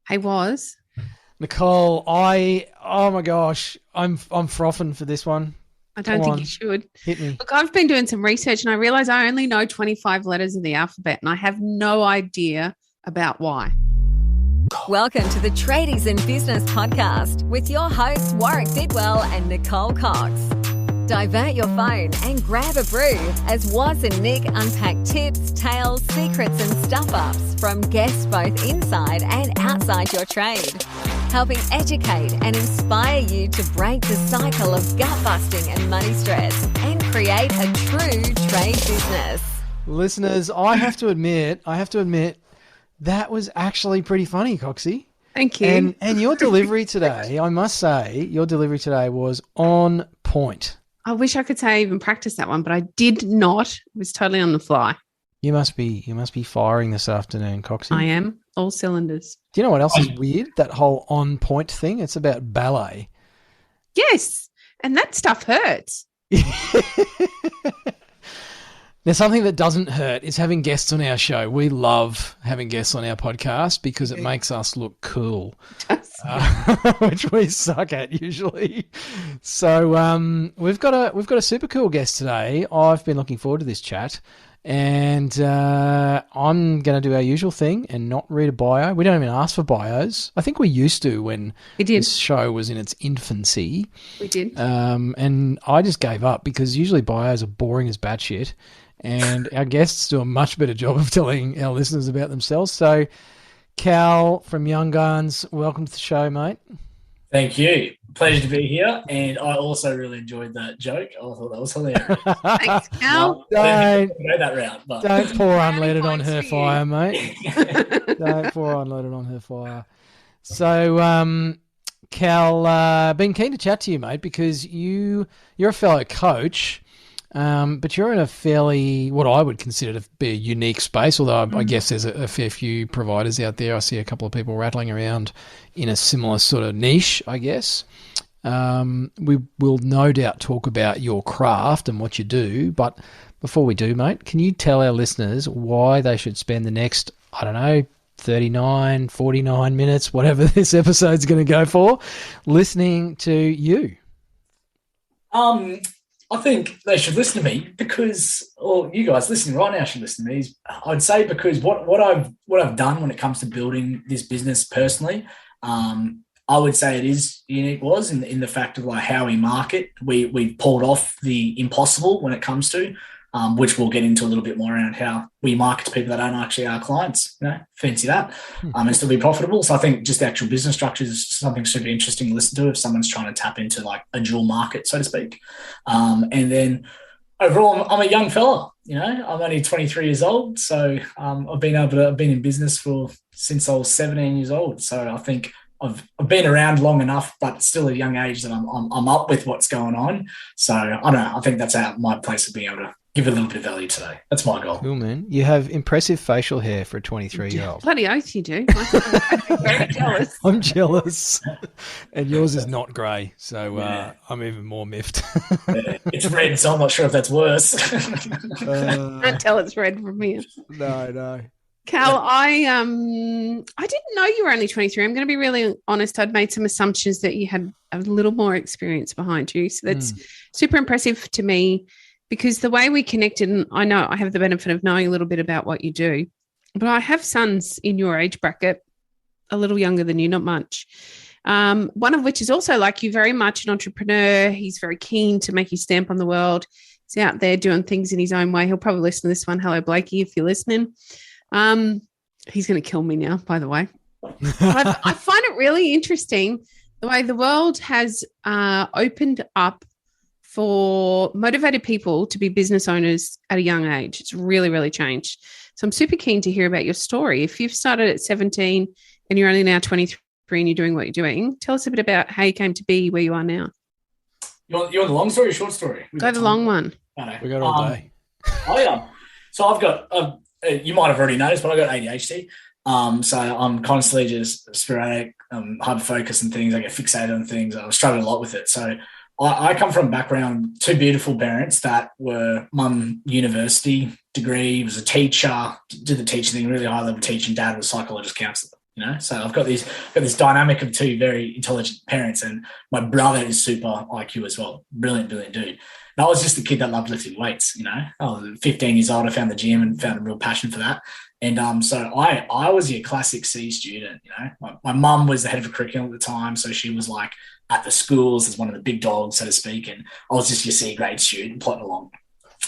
Hey, was. Nicole, oh my gosh, I'm frothing for this one. I Come don't think you on, should. hit me. Look, I've been doing some research and I realize I only know 25 letters of the alphabet and I have no idea about why. Welcome to the Tradies in Business podcast with your hosts Warwick Bidwell and Nicole Cox. Divert your phone and grab a brew as Waz and Nick unpack tips, tales, secrets and stuff-ups from guests both inside and outside your trade, helping educate and inspire you to break the cycle of gut-busting and money stress and create a true trade business. Listeners, I have to admit, that was actually pretty funny, Coxie. Thank you. And your delivery today, I must say, your delivery today was on point. I wish I could say I even practiced that one, but I did not. It was totally on the fly. You must be firing this afternoon, Coxie. I am. All cylinders. Do you know what else is weird? That whole on point thing. It's about ballet. Yes. And that stuff hurts. Now, something that doesn't hurt is having guests on our show. We love having guests on our podcast because it makes us look cool, which we suck at usually. So we've got a super cool guest today. I've been looking forward to this chat, and I'm going to do our usual thing and not read a bio. We don't even ask for bios. I think we used to when this show was in its infancy. We did. And I just gave up because usually bios are boring as batshit. And our guests do a much better job of telling our listeners about themselves. So, Cal from Young Gunz, welcome to the show, mate. Thank you. Pleasure to be here. And I also really enjoyed that joke. I thought that was hilarious. Thanks, Cal. Don't go that route. But. Don't pour unleaded on her fire, mate. Don't pour unleaded on her fire. So, Cal, been keen to chat to you, mate, because you're a fellow coach. But you're in a fairly, what I would consider to be a unique space, although I guess there's a fair few providers out there. I see a couple of people rattling around in a similar sort of niche, I guess. We will no doubt talk about your craft and what you do, but before we do, mate, can you tell our listeners why they should spend the next, 39, 49 minutes, whatever this episode's going to go for, listening to you? I think they should listen to me because, or you guys listening right now should listen to me. I'd say because what I've done when it comes to building this business personally, I would say it is unique. Was in the fact of like how we market. We've pulled off the impossible when it comes to, which we'll get into a little bit more around how we market to people that aren't actually our clients. Fancy that, and still be profitable. So I think just the actual business structure is something super interesting to listen to if someone's trying to tap into like a dual market, so to speak. And then overall, I'm a young fella. I'm only 23 years old, so I've been in business since I was 17 years old. So I think I've been around long enough, but still at a young age that I'm up with what's going on. So I don't know. I think that's my place of being able to give a little bit of value today. That's my goal. Cool, man. You have impressive facial hair for a 23-year-old. Bloody oath you do. I'm very jealous. I'm jealous. And yours is not grey, so I'm even more miffed. It's red, so I'm not sure if that's worse. I can't tell it's red from here. No. Cal, I didn't know you were only 23. I'm going to be really honest. I'd made some assumptions that you had a little more experience behind you. So that's super impressive to me because the way we connected, and I know I have the benefit of knowing a little bit about what you do, but I have sons in your age bracket, a little younger than you, not much. One of which is also like you, very much an entrepreneur. He's very keen to make his stamp on the world. He's out there doing things in his own way. He'll probably listen to this one. Hello, Blakey, if you're listening. He's going to kill me now, by the way. I find it really interesting the way the world has opened up for motivated people to be business owners at a young age. It's really, really changed. So I'm super keen to hear about your story. If you've started at 17 and you're only now 23 and you're doing what you're doing, tell us a bit about how you came to be where you are now. You want the long story or short story? Go the long one. We got all day. So I've got, you might have already noticed, but I've got ADHD. So I'm constantly just sporadic, hyper-focused and things. I get fixated on things. I struggle a lot with it. So I come from a background, two beautiful parents that were mum university degree, was a teacher, did the teaching thing, really high level teaching. Dad was a psychologist counselor. So I've got this dynamic of two very intelligent parents, and my brother is super IQ as well. Brilliant dude. And I was just a kid that loved lifting weights, I was 15 years old. I found the gym and found a real passion for that. And so I was your classic C student, My mum was the head of a curriculum at the time, so she was like at the schools as one of the big dogs, so to speak, and I was just your C grade student plodding along.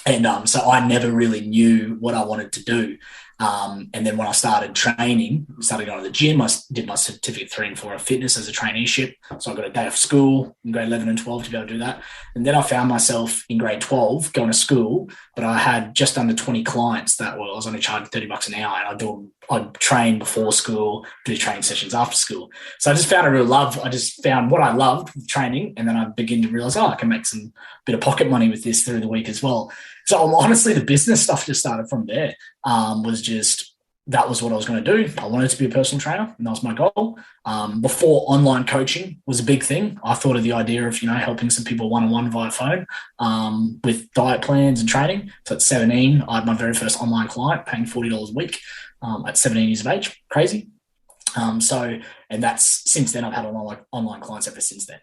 And so I never really knew what I wanted to do. And then when I started training, started going to the gym, I did my certificate 3 and 4 of fitness as a traineeship. So I got a day off school in grade 11 and 12 to be able to do that. And then I found myself in grade 12 going to school, but I had just under 20 clients I was only charging $30 an hour, and I'd train before school, do training sessions after school. So I just found a real love. I just found what I loved with training, and then I began to realize, I can make some bit of pocket money with this through the week as well. So honestly, the business stuff just started from there. That was what I was going to do. I wanted to be a personal trainer, and that was my goal. Before online coaching was a big thing, I thought of the idea of, helping some people one-on-one via phone with diet plans and training. So at 17, I had my very first online client paying $40 a week at 17 years of age. Crazy. And that's since then I've had online clients ever since then.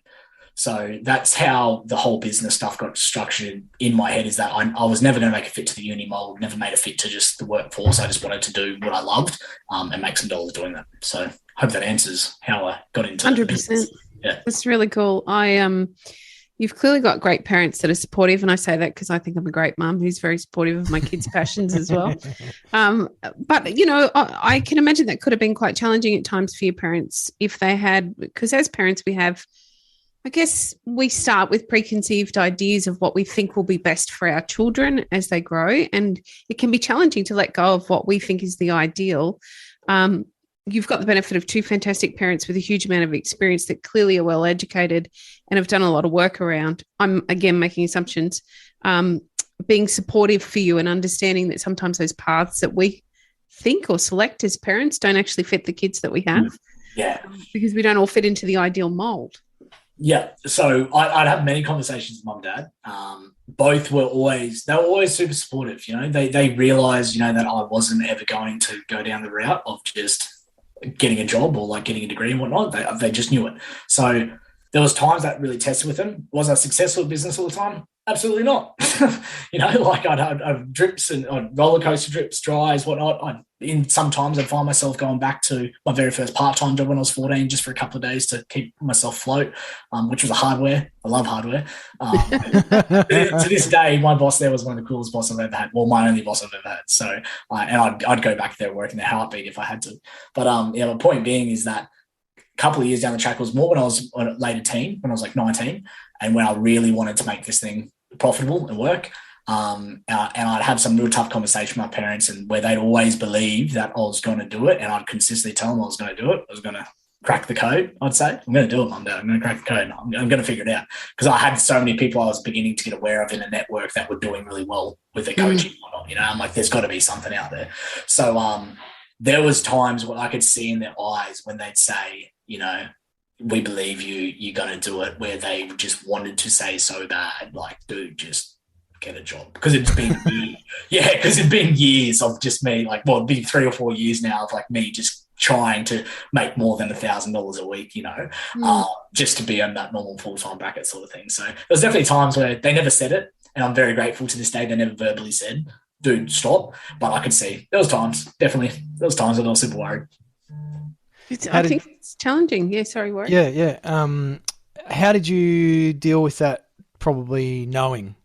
So that's how the whole business stuff got structured in my head, is that I was never going to make a fit to the uni mold, never made a fit to just the workforce. I just wanted to do what I loved and make some dollars doing that. So I hope that answers how I got into 100%. Business. Yeah. That's really cool. You've clearly got great parents that are supportive, and I say that because I think I'm a great mum who's very supportive of my kids' passions as well. But, I can imagine that could have been quite challenging at times for your parents if they had, because as parents I guess we start with preconceived ideas of what we think will be best for our children as they grow, and it can be challenging to let go of what we think is the ideal. You've got the benefit of two fantastic parents with a huge amount of experience that clearly are well educated and have done a lot of work around, I'm again making assumptions, being supportive for you and understanding that sometimes those paths that we think or select as parents don't actually fit the kids that we have. Yeah. Because we don't all fit into the ideal mold. Yeah. So I'd have many conversations with mum and dad. Both were always super supportive. They realized, that I wasn't ever going to go down the route of just getting a job or like getting a degree and whatnot. They just knew it. So there was times that really tested with them. Was I successful at business all the time? Absolutely not. I'd have drips and I'd roller coaster drips, dries, whatnot. Sometimes I'd find myself going back to my very first part-time job when I was 14, just for a couple of days to keep myself afloat, which was a hardware. I love hardware. To this day, my boss there was one of the coolest bosses I've ever had. Well, my only boss I've ever had. So, and I'd go back there working their heartbeat if I had to. But my point being is that a couple of years down the track was more when I was a later teen, when I was like 19, and when I really wanted to make this thing profitable and work. And I'd have some real tough conversation with my parents, and where they'd always believe that I was going to do it, and I'd consistently tell them I was going to do it. I was going to crack the code, I'd say. I'm going to do it, Mum, Dad. I'm going to crack the code. I'm going to figure it out. Because I had so many people I was beginning to get aware of in a network that were doing really well with their coaching and whatnot. I'm like, there's got to be something out there. So there was times where I could see in their eyes when they'd say, we believe you're going to do it, where they just wanted to say so bad, like, dude, just get a job. Because it's been because it'd been years of just me, like, well, it'd be 3 or 4 years now of like me just trying to make more than $1,000 a week, just to be on that normal full-time bracket sort of thing. So there was definitely times where they never said it, and I'm very grateful to this day they never verbally said, dude, stop. But I could see there was times when I was super worried. I think it's challenging. Yeah, sorry, Warwick. Yeah. How did you deal with that, probably knowing?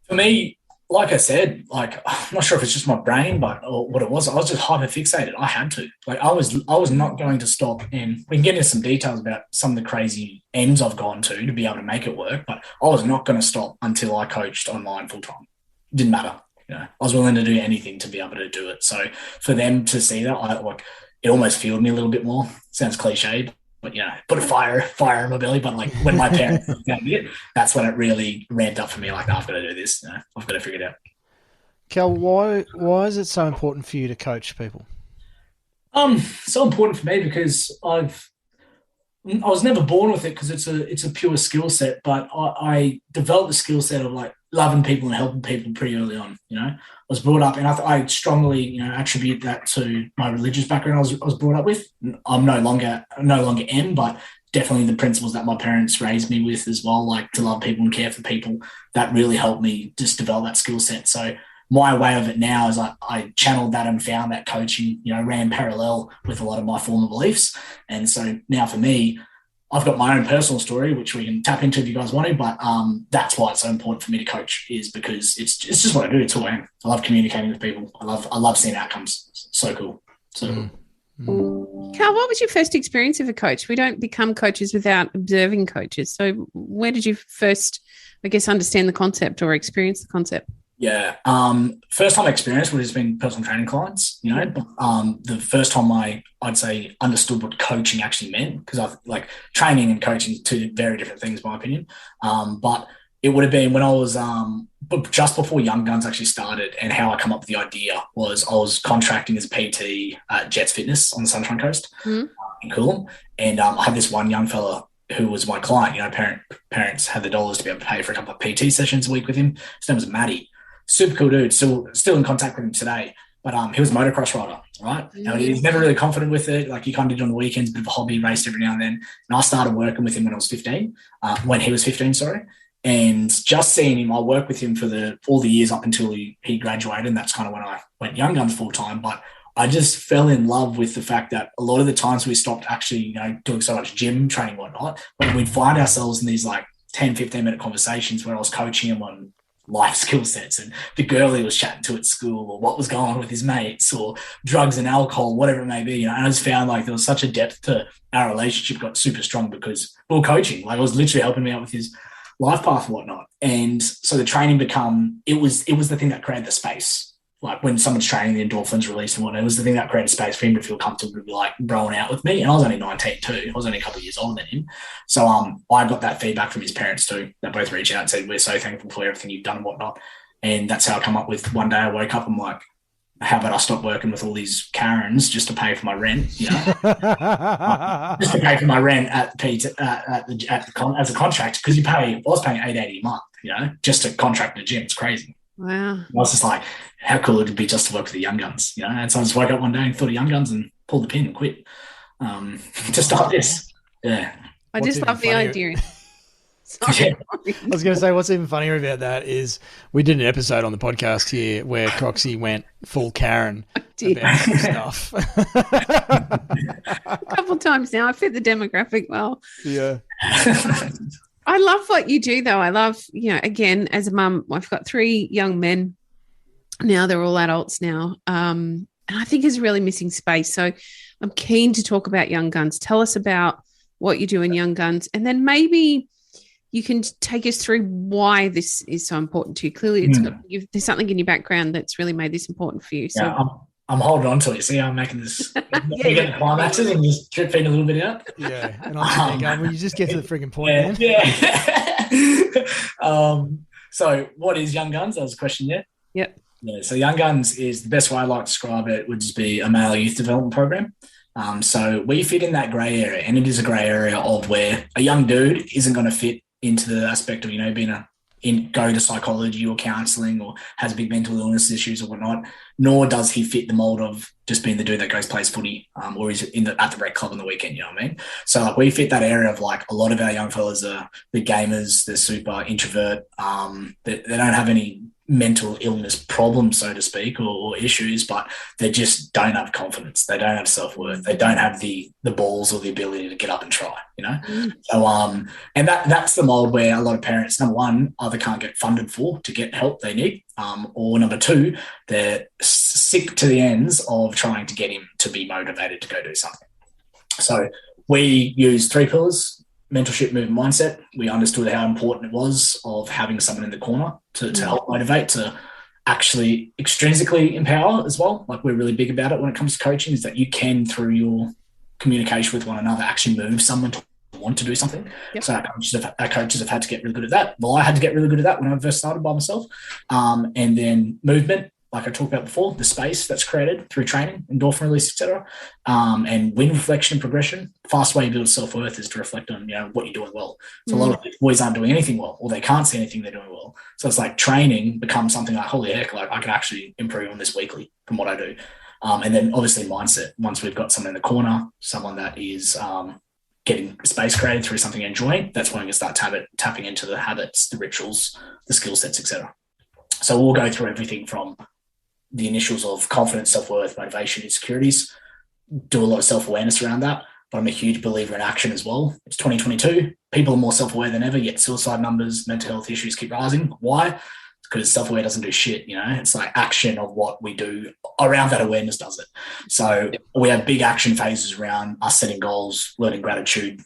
For me, like I said, like, I'm not sure if it's just my brain, or what it was. I was just hyper fixated. I had to. Like, I was not going to stop. And we can get into some details about some of the crazy ends I've gone to be able to make it work. But I was not going to stop until I coached online full time. Didn't matter. I was willing to do anything to be able to do it. So for them to see that, it almost fueled me a little bit more. Sounds cliche, but put a fire in my belly. But like when my parents found it, that's when it really ramped up for me. Like, I've got to do this. I've got to figure it out. Cal, why is it so important for you to coach people? So important for me because I was never born with it, because it's a pure skill set. But I developed the skill set of like loving people and helping people pretty early on. I was brought up, and I strongly, attribute that to my religious background I was brought up with. I'm no longer am, but definitely the principles that my parents raised me with as well, like to love people and care for people, that really helped me just develop that skill set. So my way of it now is I channeled that and found that coaching, ran parallel with a lot of my former beliefs. And so now for me, I've got my own personal story, which we can tap into if you guys want to, but that's why it's so important for me to coach, is because it's just what I do. It's who I am. I love communicating with people. I love seeing outcomes. So cool. So cool. Carl, what was your first experience of a coach? We don't become coaches without observing coaches. So where did you first, I guess, understand the concept or experience the concept? Yeah. First time experience would have been personal training clients, but the first time I'd say understood what coaching actually meant, because I've training and coaching are two very different things, in my opinion. But it would have been when I was, but just before Young Gunz actually started, and how I come up with the idea was I was contracting as a PT at Jets Fitness on the Sunshine Coast in Coolum. And I had this one young fella who was my client. Parents had the dollars to be able to pay for a couple of PT sessions a week with him. His name was Matty. Super cool dude, still in contact with him today. But he was a motocross rider, right? And he's never really confident with it. He kind of did it on the weekends, a bit of a hobby, raced every now and then. And I started working with him when he was 15, sorry. And just seeing him, I worked with him for all the years up until he graduated. And that's kind of when I went Young Gunz full time. But I just fell in love with the fact that a lot of the times we stopped actually, doing so much gym training and whatnot, when we'd find ourselves in these 10, 15-minute conversations where I was coaching him on life skill sets and the girl he was chatting to at school, or what was going on with his mates, or drugs and alcohol, whatever it may be. And I just found there was such a depth to our relationship, got super strong because we were coaching. It was literally helping me out with his life path and whatnot. And so the training it was the thing that created the space. When someone's training, the endorphins release and whatnot, it was the thing that created space for him to feel comfortable to be broing out with me. And I was only 19 too. I was only a couple of years older than him. So I got that feedback from his parents too. They both reached out and said, "We're so thankful for everything you've done and whatnot." And that's how I come up with, one day I woke up, I'm like, how about I stop working with all these Karens just to pay for my rent, just to pay for my rent as a contract, because I was paying $880 a month, just to contract a gym. It's crazy. Wow. I was just like, how cool it would be just to work with the Young Gunz, And so I just woke up one day and thought of Young Gunz and pulled the pin and quit to start this. Yeah. I just love the idea. I was going to say, what's even funnier about that is we did an episode on the podcast here where Croxy went full Karen about some stuff. A couple of times now. I fit the demographic well. Yeah. I love what you do, though. I love, again, as a mum, I've got 3 young men now. They're all adults now. And I think it's really missing space. So I'm keen to talk about Young Gunz. Tell us about what you do in Young Gunz. And then maybe you can take us through why this is so important to you. Clearly, there's something in your background that's really made this important for you. So yeah, I'm holding on to it. See how I'm making this? You get the climaxes and just drip feed a little bit out. Yeah, and I'm sitting there going, well, you just get to the frigging point, man. Yeah. So what is Young Gunz? That was a question there. Yep. Yeah, so Young Gunz is, the best way I like to describe it would just be a male youth development program. So we fit in that grey area, and it is a grey area of where a young dude isn't going to fit into the aspect of, being go to psychology or counselling, or has big mental illness issues or whatnot, nor does he fit the mould of just being the dude that plays footy, or he's at the rec club on the weekend, you know what I mean? So we fit that area of a lot of our young fellas are the gamers, they're super introvert, they don't have any mental illness problems, so to speak, or issues, but they just don't have confidence. They don't have self-worth. They don't have the balls or the ability to get up and try, So, and that's the mold where a lot of parents, number one, either can't get funded to get help they need, or number two, they're sick to the ends of trying to get him to be motivated to go do something. So we use 3 pillars: mentorship, movement, mindset. We understood how important it was of having someone in the corner to help motivate, to actually extrinsically empower as well. We're really big about it when it comes to coaching, is that you can, through your communication with one another, actually move someone to want to do something. Yep. So our coaches have had to get really good at that. Well, I had to get really good at that when I first started by myself. And then movement, like I talked about before, the space that's created through training, endorphin release, etc., and win reflection and progression. Fast way you build self-worth is to reflect on, what you're doing well. So a lot of boys aren't doing anything well, or they can't see anything they're doing well. So it's like training becomes something like, holy heck, like I can actually improve on this weekly from what I do. And then obviously mindset. Once we've got someone in the corner, someone that is getting space created through something you're enjoying, that's when we can start tapping into the habits, the rituals, the skill sets, etc. So we'll go through everything from the initials of confidence, self-worth, motivation, insecurities, do a lot of self-awareness around that. But I'm a huge believer in action as well. It's 2022. People are more self-aware than ever, yet suicide numbers, mental health issues keep rising. Why? Because self-aware doesn't do shit, It's like action of what we do around that awareness does it. So we have big action phases around us setting goals, learning gratitude,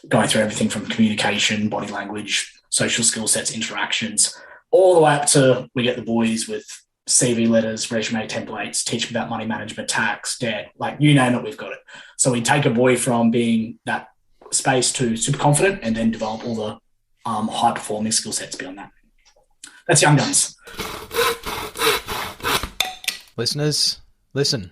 going through everything from communication, body language, social skill sets, interactions, all the way up to we get the boys with CV letters, resume templates, teach them about money management, tax, debt, like you name it, we've got it. So we take a boy from being that space to super confident and then develop all the high performing skill sets beyond that. That's Young Gunz. Listeners, listen.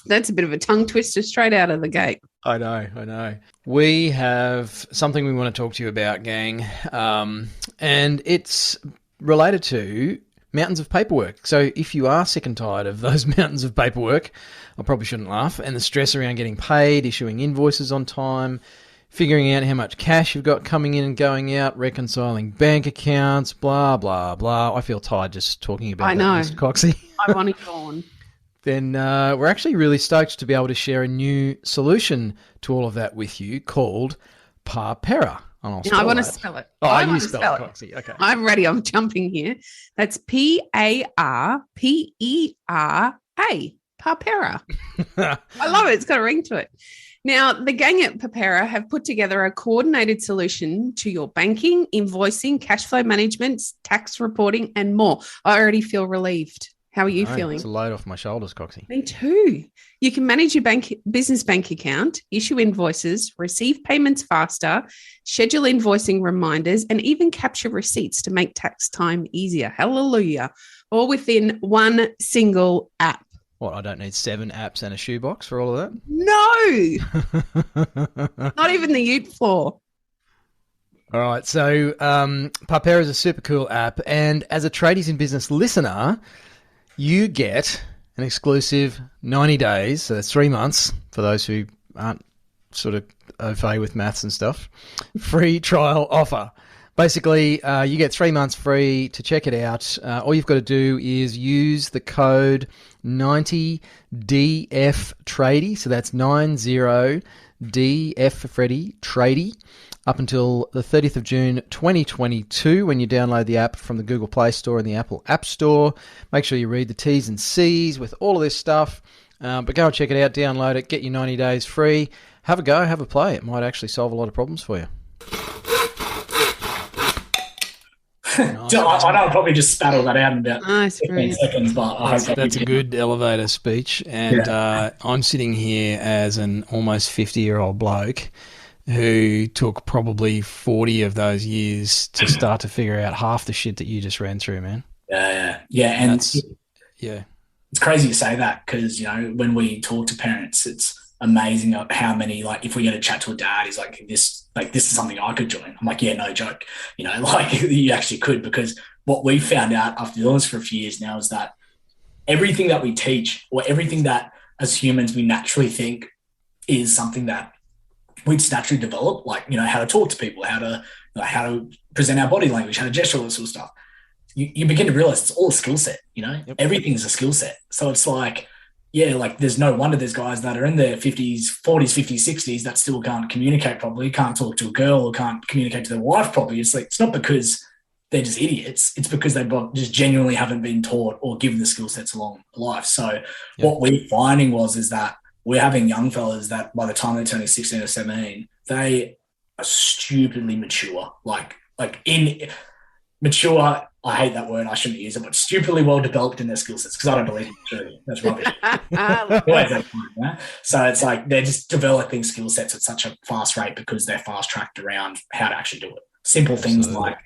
That's a bit of a tongue twister straight out of the gate. I know. We have something we want to talk to you about, gang, and it's related to mountains of paperwork. So if you are sick and tired of those mountains of paperwork, I probably shouldn't laugh, and the stress around getting paid, issuing invoices on time, figuring out how much cash you've got coming in and going out, reconciling bank accounts, blah, blah, blah. I feel tired just talking about that, Mr. Coxie. I want to go on. Then we're actually really stoked to be able to share a new solution to all of that with you called Parpera. I want to spell it. Oh, you spell it, Coxie. Okay. I'm ready. I'm jumping here. That's Parpera. Parpera. I love it. It's got a ring to it. Now, the gang at Parpera have put together a coordinated solution to your banking, invoicing, cash flow management, tax reporting, and more. I already feel relieved. How are you feeling? It's a load off my shoulders, Coxie. Me too. You can manage your business bank account, issue invoices, receive payments faster, schedule invoicing reminders, and even capture receipts to make tax time easier. Hallelujah. All within one single app. What, I don't need 7 apps and a shoebox for all of that? No. Not even the ute floor. All right. So Parpera is a super cool app. And as a Tradies in Business listener, you get an exclusive 90 days, so that's 3 months for those who aren't sort of au fait with maths and stuff, free trial offer. Basically, you get 3 months free to check it out. All you've got to do is use the code 90DFTradie, so that's 90DF for Freddie, Tradie, up until the 30th of June 2022 when you download the app from the Google Play Store and the Apple App Store. Make sure you read the T's and C's with all of this stuff. But go and check it out, download it, get your 90 days free. Have a go, have a play. It might actually solve a lot of problems for you. Nice. I know I'll probably just spat all that out in about 15 seconds, but that's a good elevator speech. And I'm sitting here as an almost 50-year-old bloke who took probably 40 of those years to start to figure out half the shit that you just ran through, man. Yeah. And it's crazy to say that because, when we talk to parents, it's amazing how many, like, if we get a chat to a dad, he's like, this is something I could join. I'm like, yeah, no joke. Like you actually could, because what we found out after doing this for a few years now is that everything that we teach, or everything that as humans we naturally think is something that we just naturally develop, like, how to talk to people, how to present our body language, how to gesture, all this sort of stuff. You begin to realize it's all a skill set, Yep. Everything's a skill set. So it's like, yeah, like there's no wonder there's guys that are in their 40s, 50s, 60s that still can't communicate properly, can't talk to a girl, or can't communicate to their wife properly. It's like, it's not because they're just idiots. It's because they just genuinely haven't been taught or given the skill sets along life. So what we're finding is that we're having young fellas that by the time they're turning 16 or 17, they are stupidly mature. Like mature, I hate that word, I shouldn't use it, but stupidly well developed in their skill sets, because I don't believe in maturity. That's rubbish. So it's like they're just developing skill sets at such a fast rate because they're fast-tracked around how to actually do it. Simple things like,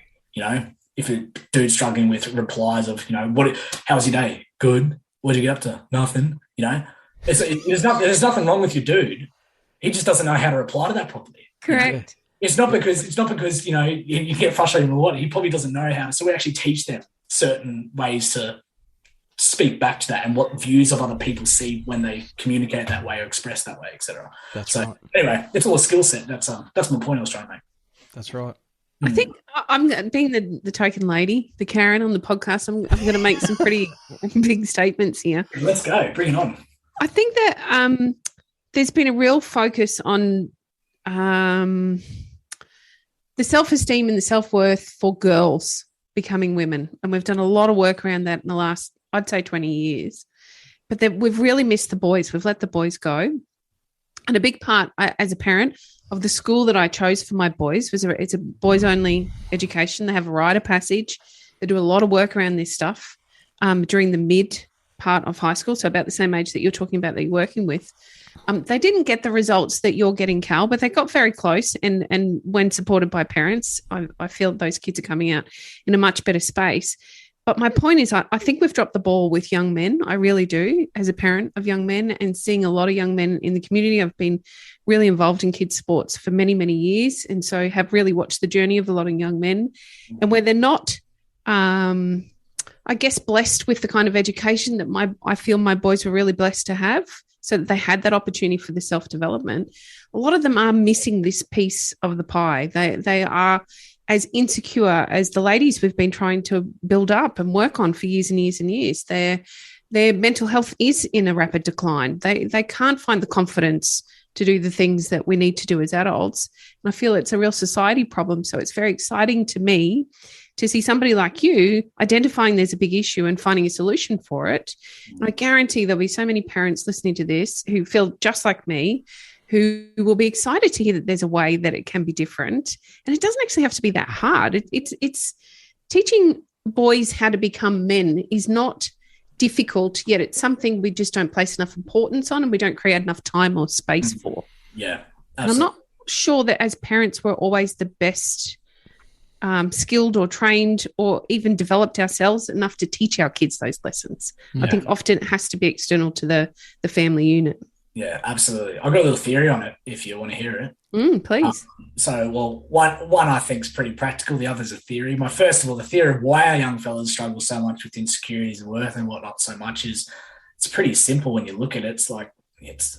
if a dude's struggling with replies of, how was your day? Good. What did you get up to? Nothing. There's nothing wrong with your dude. He just doesn't know how to reply to that properly. Correct. It's not because you get frustrated with what he probably doesn't know how. So we actually teach them certain ways to speak back to that and what views of other people see when they communicate that way or express that way, etc. That's right. Anyway, it's all a skill set. That's my point I was trying to make. That's right. I think I'm being the token lady, the Karen on the podcast. I'm going to make some pretty big statements here. Let's go. Bring it on. I think that there's been a real focus on the self-esteem and the self-worth for girls becoming women. And we've done a lot of work around that in the last, I'd say, 20 years. But we've really missed the boys. We've let the boys go. And a big part, as a parent, of the school that I chose for my boys it's a boys-only education. They have a rite of passage. They do a lot of work around this stuff during the mid part of high school, so about the same age that you're talking about that you're working with. They didn't get the results that you're getting, Cal, but they got very close. And when supported by parents, I feel those kids are coming out in a much better space. But my point is, I think we've dropped the ball with young men. I really do, as a parent of young men and seeing a lot of young men in the community. I've been really involved in kids' sports for many, many years, and so have really watched the journey of a lot of young men. And where they're not, I guess, blessed with the kind of education that I feel my boys were really blessed to have, so that they had that opportunity for the self-development. A lot of them are missing this piece of the pie. They are as insecure as the ladies we've been trying to build up and work on for years and years and years. Their mental health is in a rapid decline. They can't find the confidence to do the things that we need to do as adults. And I feel it's a real society problem. So it's very exciting to me to see somebody like you identifying there's a big issue and finding a solution for it. And I guarantee there'll be so many parents listening to this who feel just like me, who will be excited to hear that there's a way that it can be different. And it doesn't actually have to be that hard. It's teaching boys how to become men is not difficult, yet it's something we just don't place enough importance on and we don't create enough time or space for. Yeah. Absolutely. And I'm not sure that as parents we're always the best skilled or trained or even developed ourselves enough to teach our kids those lessons. Yeah. I think often it has to be external to the family unit. Yeah, absolutely. I've got a little theory on it if you want to hear it. Please. One I think is pretty practical. The other's a theory. First of all, the theory of why our young fellas struggle so much with insecurities and worth and whatnot so much is it's pretty simple when you look at it. It's like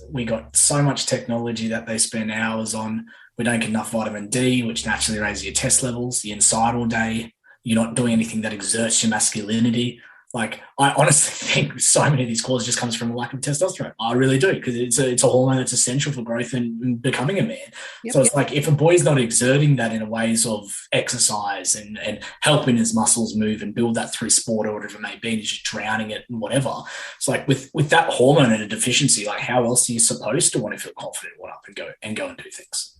we got so much technology that they spend hours on. We don't get enough vitamin D, which naturally raises your test levels. You're inside all day. You're not doing anything that exerts your masculinity. Like, I honestly think so many of these causes just comes from a lack of testosterone. I really do, because it's a hormone that's essential for growth and becoming a man. Yep, so it's like if a boy's not exerting that in ways of exercise and helping his muscles move and build that through sport or whatever it may be, and he's just drowning it and whatever. It's like with that hormone and a deficiency, like how else are you supposed to want to feel confident, up and go and do things?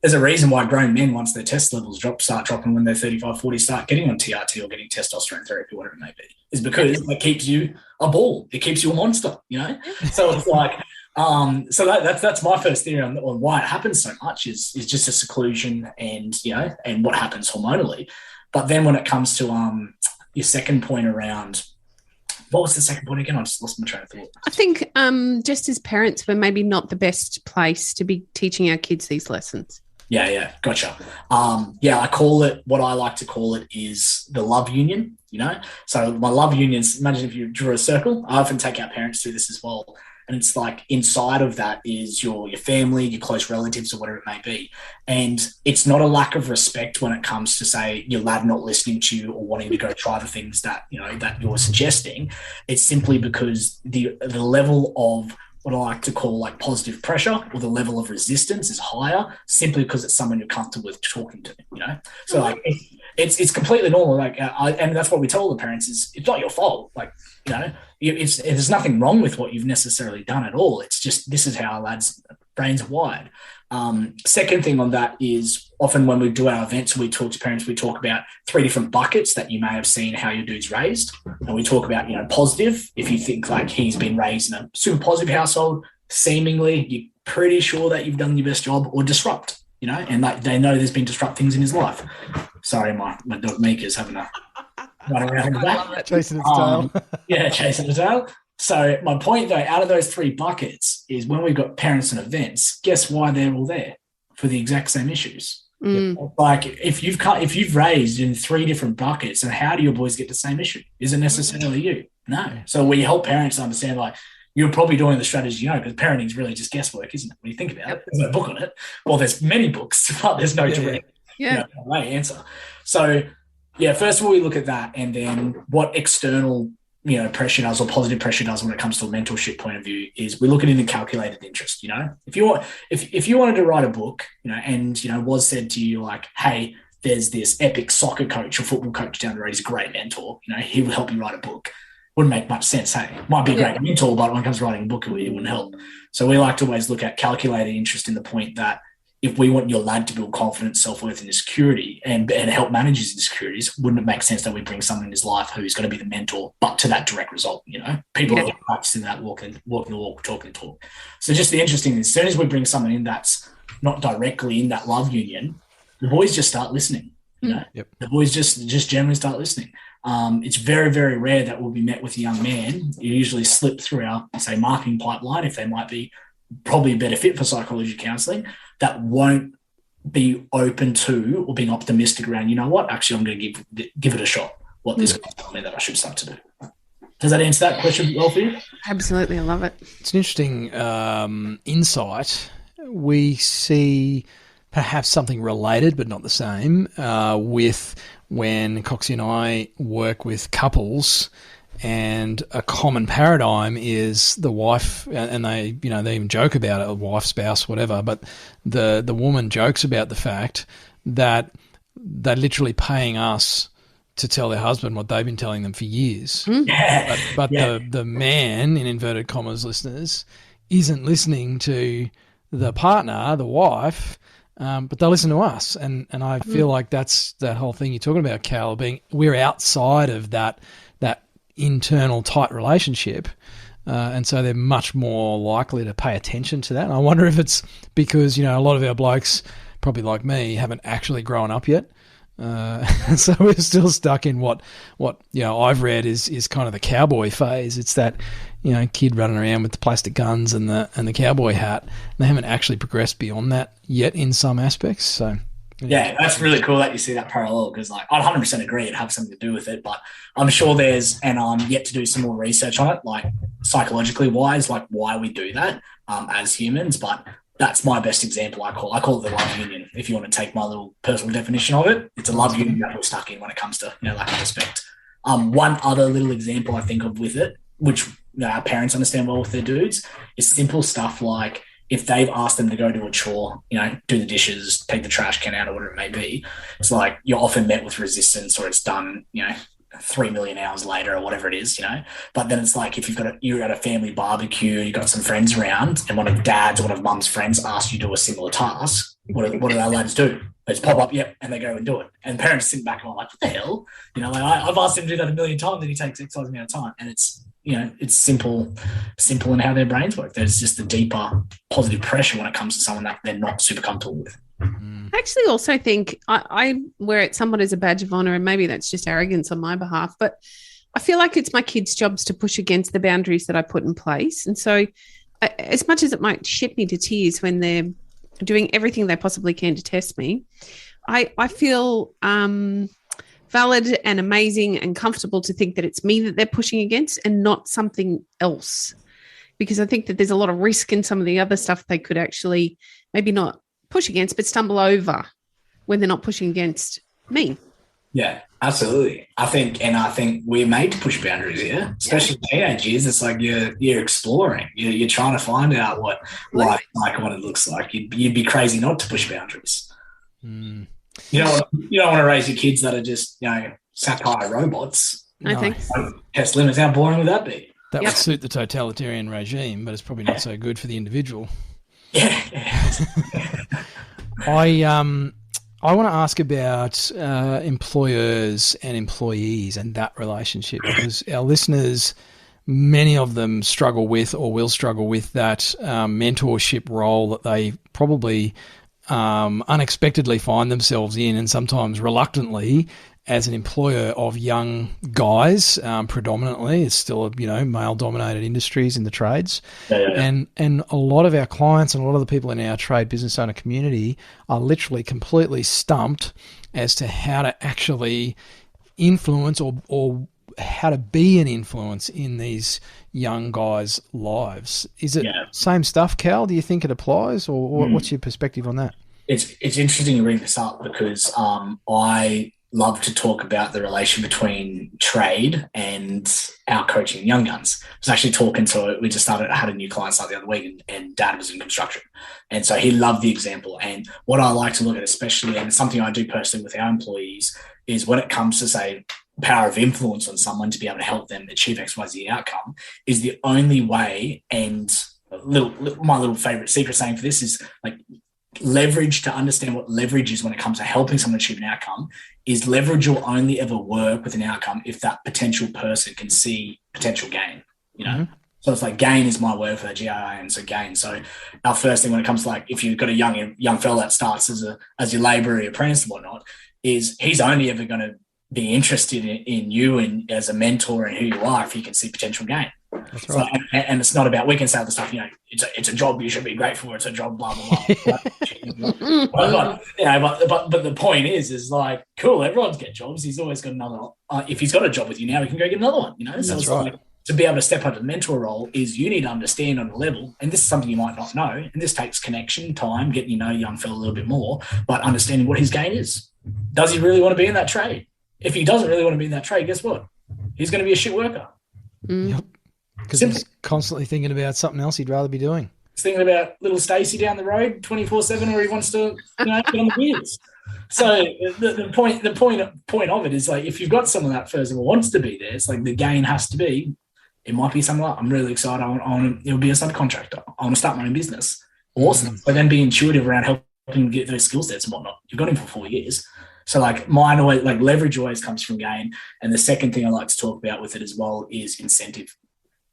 There's a reason why grown men, once their test levels start dropping when they're 35, 40, start getting on TRT or getting testosterone therapy, whatever it may be, is because it keeps you a bull. It keeps you a monster, So it's like, so that's my first theory on why it happens so much is just a seclusion and what happens hormonally. But then when it comes to your second point around, what was the second point again? I just lost my train of thought. I think just as parents, we're maybe not the best place to be teaching our kids these lessons. Yeah, gotcha. I call it, what I like to call it is the love union, So my love unions, imagine if you drew a circle. I often take our parents through this as well. And it's like inside of that is your family, your close relatives or whatever it may be. And it's not a lack of respect when it comes to, say, your lad not listening to you or wanting to go try the things that, that you're suggesting. It's simply because the level of what I like to call like positive pressure or the level of resistance is higher simply because it's someone you're comfortable with talking to, So like it's completely normal. Like, and that's what we tell the parents is it's not your fault. Like, there's nothing wrong with what you've necessarily done at all. It's just, this is how our lads' brains are wired. Second thing on that is often when we do our events, we talk to parents, we talk about 3 different buckets that you may have seen how your dude's raised. And we talk about, positive. If you think like he's been raised in a super positive household, seemingly you're pretty sure that you've done your best job, or disrupt, and like they know there's been disrupt things in his life. Sorry, my dog Mika's having a run around in the back. Chasing its tail. Yeah, chasing its tail. So my point, though, out of those 3 buckets is when we've got parents and events, guess why they're all there? For the exact same issues. Like if you've raised in 3 different buckets, and how do your boys get the same issue? Is it necessarily you? No. So we help parents understand, like, you're probably doing the strategy, because parenting is really just guesswork, isn't it? When you think about it, there's no book on it. Well, there's many books, but there's no direct way answer. So, first of all, we look at that, and then what external, pressure does, or positive pressure does when it comes to a mentorship point of view, is we look at it in calculated interest. If you wanted to write a book, and was said to you like, hey, there's this epic soccer coach or football coach down the road, he's a great mentor, he will help you write a book. Wouldn't make much sense. Hey, might be a great mentor, but when it comes to writing a book, it wouldn't help. So we like to always look at calculated interest in the point that if we want your lad to build confidence, self-worth, and security, and help manage his insecurities, wouldn't it make sense that we bring someone in his life who's going to be the mentor, but to that direct result? People are practicing that, walking the walk, talking the talk. So just the interesting, as soon as we bring someone in that's not directly in that love union, the boys just start listening. The boys just generally start listening. It's very, very rare that we'll be met with a young man. You usually slip through our, say, marketing pipeline, if they might be probably a better fit for psychology counselling, that won't be open to or being optimistic around, actually, I'm going to give it a shot, what this guy told me that I should start to do. Does that answer that question well for you? Absolutely. I love it. It's an interesting insight. We see perhaps something related but not the same with when Coxie and I work with couples, and a common paradigm is the wife, and they even joke about it, a wife, spouse, whatever, but the woman jokes about the fact that they're literally paying us to tell their husband what they've been telling them for years. But the man, in inverted commas, listeners, isn't listening to the partner, the wife, but they listen to us. And I feel like that's that whole thing you're talking about, Cal, being we're outside of that internal tight relationship. And so they're much more likely to pay attention to that. And I wonder if it's because, a lot of our blokes, probably like me, haven't actually grown up yet. So we're still stuck in what I've read is kind of the cowboy phase. It's that kid running around with the plastic guns and the cowboy hat. They haven't actually progressed beyond that yet in some aspects. So yeah, that's really cool that you see that parallel, because I 100% agree it has something to do with it, but I'm sure there's, and I'm yet to do some more research on it, like psychologically wise, like why we do that as humans. But that's my best example. I call it the love union. If you want to take my little personal definition of it, it's a love union that we're stuck in when it comes to lack of respect. One other little example I think of with it, which our parents understand well with their dudes, is simple stuff like if they've asked them to go do a chore, do the dishes, take the trash can out or whatever it may be, it's like you're often met with resistance, or it's done, 3 million hours later or whatever it is, But then it's like if you're at a family barbecue, you've got some friends around, and one of dad's or one of mum's friends asks you to do a similar task, what do our lads do? They just pop up, and they go and do it. And parents sit back and are like, what the hell? I've asked him to do that a million times and he takes X amount of time. And it's, it's simple in how their brains work. There's just a deeper positive pressure when it comes to someone that they're not super comfortable with. I actually also think I wear it somewhat as a badge of honor, and maybe that's just arrogance on my behalf, but I feel like it's my kids' jobs to push against the boundaries that I put in place. And so as much as it might shit me to tears when they're doing everything they possibly can to test me, I feel valid and amazing and comfortable to think that it's me that they're pushing against and not something else. Because I think that there's a lot of risk in some of the other stuff they could actually maybe not push against, but stumble over when they're not pushing against me. Yeah, absolutely. I think we're made to push boundaries here, especially teenage years. It's like you're exploring. You're trying to find out what life like, what it looks like. You'd be crazy not to push boundaries. You don't want to raise your kids that are just satire robots. I think test limits. How boring would that be? That would suit the totalitarian regime, but it's probably not so good for the individual. Yeah. I want to ask about employers and employees and that relationship, because our listeners, many of them struggle with or will struggle with that mentorship role that they probably unexpectedly find themselves in, and sometimes reluctantly, as an employer of young guys, predominantly. It's still, male-dominated industries in the trades. And a lot of our clients and a lot of the people in our trade business owner community are literally completely stumped as to how to actually influence or how to be an influence in these young guys' lives. Is it same stuff, Cal? Do you think it applies, or what's your perspective on that? It's interesting you bring this up because I love to talk about the relation between trade and our coaching young guns. I was actually talking to, I had a new client start the other week, and Dad was in construction. And so he loved the example. And what I like to look at, especially, and it's something I do personally with our employees, is when it comes to, say, power of influence on someone to be able to help them achieve XYZ outcome, is the only way. And my little favorite secret saying for this is, like, leverage, to understand what leverage is when it comes to helping someone achieve an outcome, is leverage will only ever work with an outcome if that potential person can see potential gain, So it's like gain is my word for that, GIN, so gain. So our first thing when it comes to, like, if you've got a young fella that starts as your labourer, your apprentice and whatnot, is he's only ever going to be interested in you and as a mentor and who you are if he can see potential gain. That's right. So, and it's not about, we can say all the stuff, it's a job you should be grateful for, it's a job, blah, blah, blah. but the point is like, cool, everyone's get jobs. He's always got another, if he's got a job with you now, he can go get another one, So it's right. Like, to be able to step up to the mentor role is you need to understand on a level, and this is something you might not know, and this takes connection, time, getting to know a young fella a little bit more, but understanding what his gain is. Does he really want to be in that trade? If he doesn't really want to be in that trade, guess what? He's going to be a shit worker. Yep. Because he's constantly thinking about something else he'd rather be doing. He's thinking about little Stacey down the road 24/7, or he wants to get on the wheels. So the point of it is, like, if you've got someone that first of all wants to be there, it's like the gain has to be, it might be something like, I'm really excited, it'll be a subcontractor. I want to start my own business. Awesome. But then be intuitive around helping him get those skill sets and whatnot. You've got him for 4 years. So, like, mine always, like, leverage always comes from gain. And the second thing I like to talk about with it as well is incentive.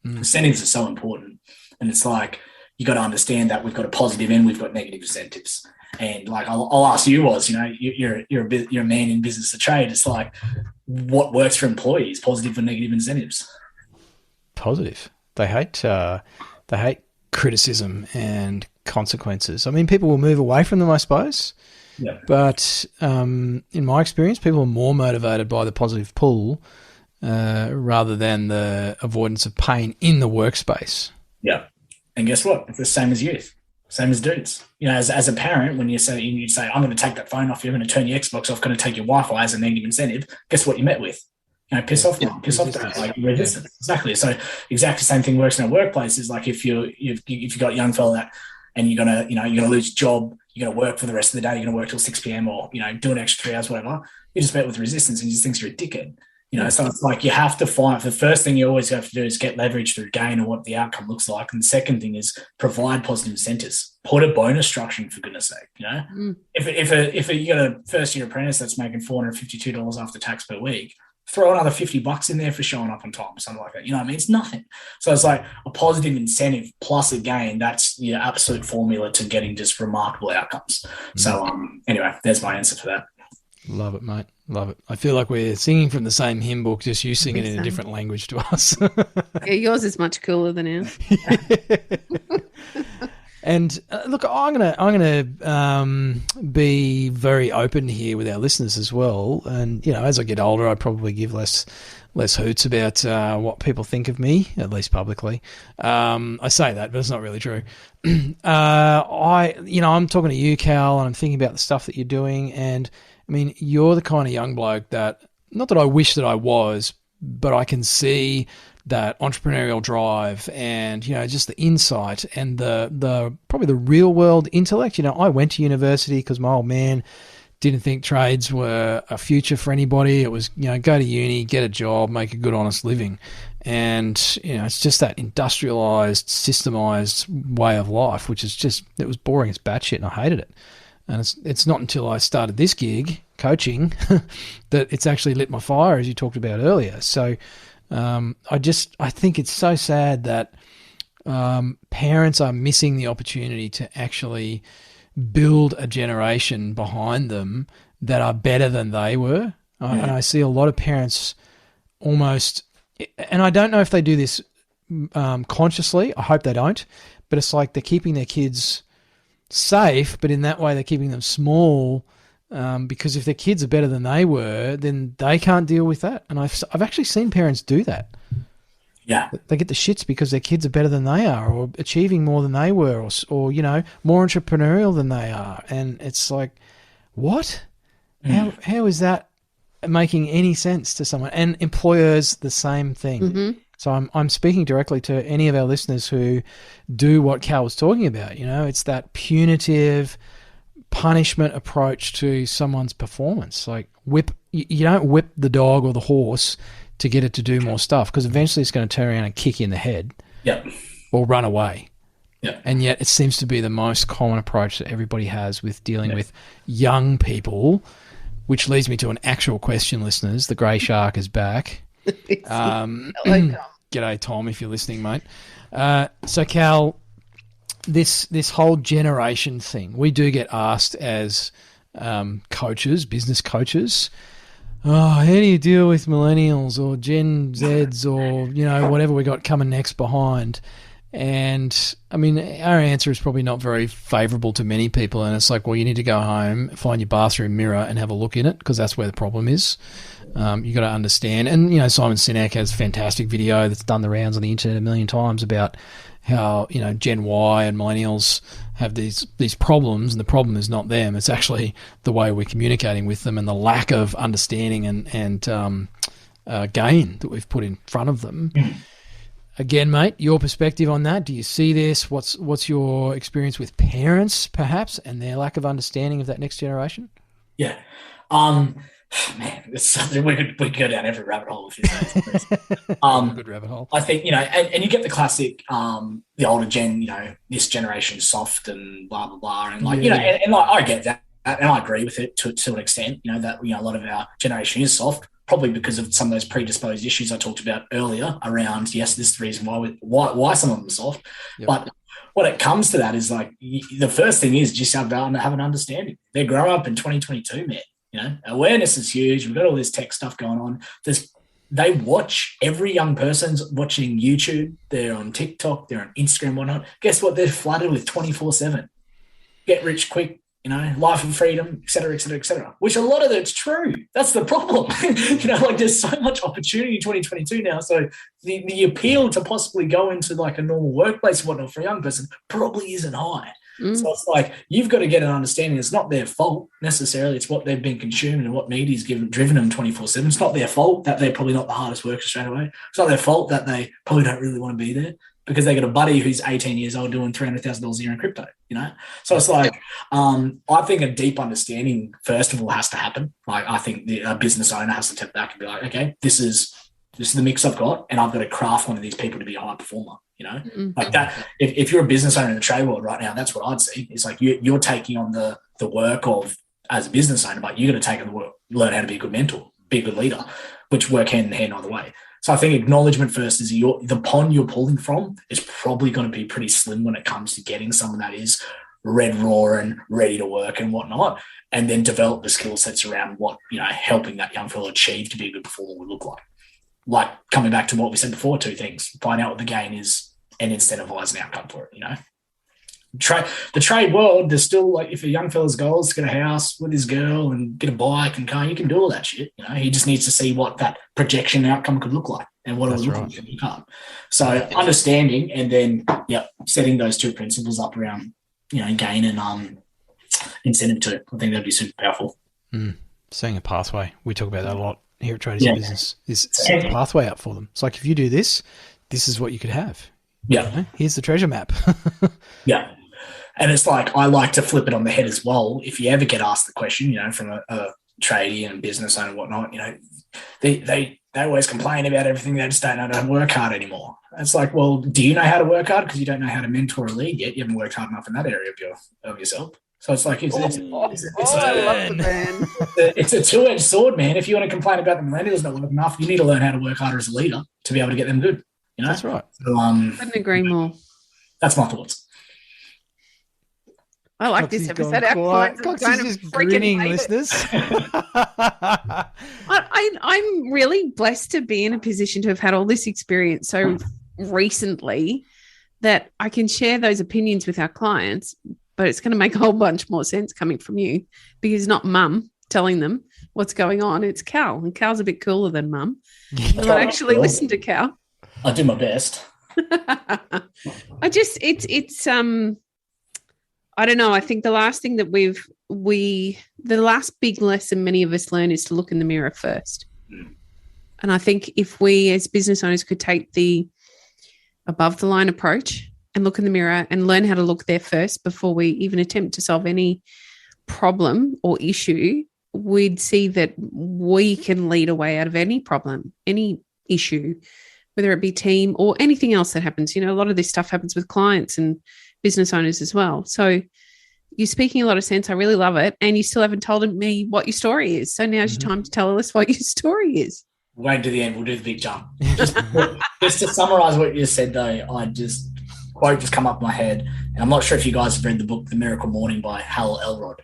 Incentives are so important. And it's like, you got to understand that we've got a positive and we've got negative incentives. And, like, I'll ask you, you're a man in business to trade. It's like, what works for employees, positive or negative incentives? Positive. They hate criticism and consequences. I mean, people will move away from them, I suppose. Yeah. But in my experience, people are more motivated by the positive pull rather than the avoidance of pain in the workspace. Yeah. And guess what? It's the same as youth, same as dudes. As a parent, when you say, I'm going to take that phone off you, I'm going to turn your Xbox off, going to take your Wi-Fi as a negative incentive, guess what you met with? Piss off, that, like, resistance. Exactly. So exactly the same thing works in a workplace. Is like, if you've got a young fella that, and you're gonna lose your job, you're gonna work for the rest of the day, you're gonna work till 6 p.m. or do an extra 3 hours, whatever. You just met with resistance and he just thinks you're a dickhead. So it's like, you have to find, the first thing you always have to do is get leverage through gain or what the outcome looks like. And the second thing is provide positive incentives. Put a bonus structure in, for goodness sake. If you got a first year apprentice that's making $452 after tax per week, throw another $50 in there for showing up on time or something like that. You know what I mean? It's nothing. So it's like a positive incentive plus a gain. That's your absolute formula to getting just remarkable outcomes. So anyway, there's my answer for that. Love it, mate. Love it. I feel like we're singing from the same hymn book, just you singing in a different language to us. Yeah, yours is much cooler than ours. And look, I'm gonna be very open here with our listeners as well. And as I get older, I probably give less hoots about what people think of me, at least publicly. I say that, but it's not really true. I'm talking to you, Cal, and I'm thinking about the stuff that you're doing. And I mean, you're the kind of young bloke that, not that I wish that I was, but I can see that entrepreneurial drive and, just the insight and the probably the real world intellect. I went to university because my old man didn't think trades were a future for anybody. It was, go to uni, get a job, make a good, honest living. And, it's just that industrialized, systemized way of life, which is just, it was boring as batshit and I hated it. And it's not until I started this gig, coaching, that it's actually lit my fire, as you talked about earlier. So I think it's so sad that parents are missing the opportunity to actually build a generation behind them that are better than they were. And I see a lot of parents almost, and I don't know if they do this consciously. I hope they don't. But it's like they're keeping their kids safe, but in that way they're keeping them small, because if their kids are better than they were, then they can't deal with that. And I've actually seen parents do that. Yeah, they get the shits because their kids are better than they are, or achieving more than they were, or more entrepreneurial than they are. And it's like, what? How is that making any sense to someone? And employers, the same thing. Mm-hmm. So I'm speaking directly to any of our listeners who do what Cal was talking about. It's that punitive punishment approach to someone's performance. Like you don't whip the dog or the horse to get it to do more stuff, because eventually it's going to turn around and kick you in the head. Yep. Or run away. Yep. And yet it seems to be the most common approach that everybody has with dealing with young people, which leads me to an actual question, listeners. The grey shark is back. G'day, Tom, if you're listening, mate. So, Cal, this whole generation thing, we do get asked as coaches, business coaches, how do you deal with millennials or Gen Zs or, whatever we got coming next behind? And, I mean, our answer is probably not very favourable to many people. And it's like, well, you need to go home, find your bathroom mirror and have a look in it, because that's where the problem is. You got to understand. And, Simon Sinek has a fantastic video that's done the rounds on the internet a million times about how, Gen Y and millennials have these problems, and the problem is not them. It's actually the way we're communicating with them and the lack of understanding and gain that we've put in front of them. Again, mate, your perspective on that. Do you see this? What's your experience with parents, perhaps, and their lack of understanding of that next generation? Yeah. Man, it's something we could go down every rabbit hole with this. Good rabbit hole. I think, and you get the classic, the older gen, this generation's soft and blah, blah, blah. And and I get that. And I agree with it to an extent, that, a lot of our generation is soft, probably because of some of those predisposed issues I talked about earlier around, yes, this is the reason why some of them are soft. Yep. But when it comes to that is like, the first thing is just have an understanding. They grow up in 2022, man. Awareness is huge. We've got all this tech stuff going on. They watch, every young person's watching YouTube. They're on TikTok. They're on Instagram, whatnot. Guess what? They're flooded with 24/7. Get rich quick, life and freedom, et cetera, et cetera, et cetera. Which a lot of it's true. That's the problem. There's so much opportunity in 2022 now. So the appeal to possibly go into like a normal workplace and whatnot for a young person probably isn't high. So it's like, you've got to get an understanding. It's not their fault necessarily. It's what they've been consuming and what media is driven them 24/7. It's not their fault that they're probably not the hardest workers straight away. It's not their fault that they probably don't really want to be there, because they got a buddy who's 18 years old doing $300,000 a year in crypto, So it's like, I think a deep understanding, first of all, has to happen. Like, I think a business owner has to step back and be like, okay, this is the mix I've got, and I've got to craft one of these people to be a high performer. Like that. If you're a business owner in the trade world right now, that's what I'd see. It's like you're taking on the work of, as a business owner, but you got to take on the work, learn how to be a good mentor, be a good leader, which work hand in hand either way. So I think acknowledgement first is the pond you're pulling from is probably going to be pretty slim when it comes to getting someone that is red raw and ready to work and whatnot, and then develop the skill sets around what, helping that young fellow achieve to be a good performer would look like. Like, coming back to what we said before, two things: find out what the gain is and incentivize an outcome for it. The trade world, there's still, like, if a young fella's goal is to get a house with his girl and get a bike and car, you can do all that shit. He just needs to see what that projection outcome could look like and what it would look like if you can't. So understanding, and then setting those two principles up around, gain and incentive too. I think that'd be super powerful. Seeing a pathway. We talk about that a lot here at Traders in Business, is set a pathway up for them. It's like, if you do this, this is what you could have. Yeah. Here's the treasure map. Yeah. And it's like, I like to flip it on the head as well. If you ever get asked the question, from a tradie and business owner and whatnot, they always complain about everything. They just don't know how to work hard anymore. It's like, well, do you know how to work hard? Because you don't know how to mentor a lead yet. You haven't worked hard enough in that area of yourself. So it's like, it's a two-edged sword, man. If you want to complain about the millennials not working enough, you need to learn how to work harder as a leader to be able to get them good. That's right. So, couldn't agree more. That's my thoughts. I like Coxie's this episode. Our clients are Coxie's just grinning, listeners. I'm really blessed to be in a position to have had all this experience so recently that I can share those opinions with our clients, but it's going to make a whole bunch more sense coming from you because it's not mum telling them what's going on. It's Cal, and Cal's a bit cooler than mum. I actually listen to Cal. I do my best. I don't know. I think the last thing that the last big lesson many of us learn is to look in the mirror first. And I think if we as business owners could take the above the line approach and look in the mirror and learn how to look there first before we even attempt to solve any problem or issue, we'd see that we can lead a way out of any problem, any issue, whether it be team or anything else that happens. You know, a lot of this stuff happens with clients and business owners as well. So you're speaking a lot of sense. I really love it. And you still haven't told me what your story is. So now's your time to tell us what your story is. We won't do the end. We'll do the big jump. Just to summarize what you said, though, quote just come up in my head. And I'm not sure if you guys have read the book, The Miracle Morning by Hal Elrod.